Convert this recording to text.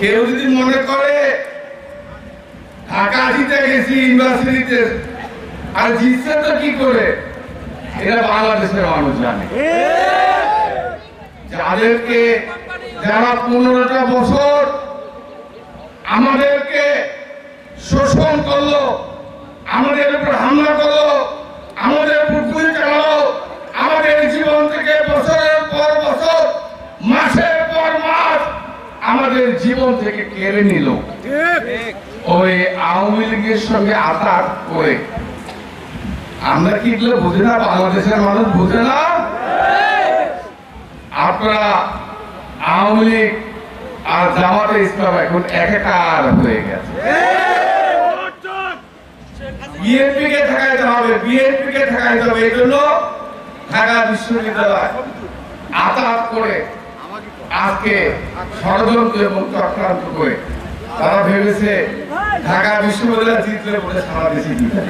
কেউ যদি মনে করে ঢাকা জিতে গেছি ইউনিভার্সিটিতে, আর জিতছে তো কি করে, এটা বাংলাদেশের মানুষ জানে। যাদেরকে যারা 15টা বছর আমাদেরকে শোষণ করলো, আমাদের উপর হামলা করলো, আমাদের উপর গুলি চালালো, আমাদের জীবন থেকে বছরের পর বছর, মাসের পর মাস আমাদের জীবন থেকে কেড়ে নিল, ওই আওয়ামী লীগের সঙ্গে আতাত করে। আমরা কি এগুলো বুঝি না? বাংলাদেশের মানুষ বুঝে না? আপনারা আওয়ামী লীগ আর জামাতে ইসলাম এখন একাকার হয়ে গেছে। বিএনপি কে ঠেকাইতে হবে, বিএনপি কে ঠেকাইতে হবে। এই জন্য ঢাকা বিশ্ববিদ্যালয় আতাত করে আজকে ষড়যন্ত্র এবং চক্রান্ত করে তারা ভেবেছে ঢাকা বিশ্ববিদ্যালয় জিতলে বলে সারা দেশে জিতে।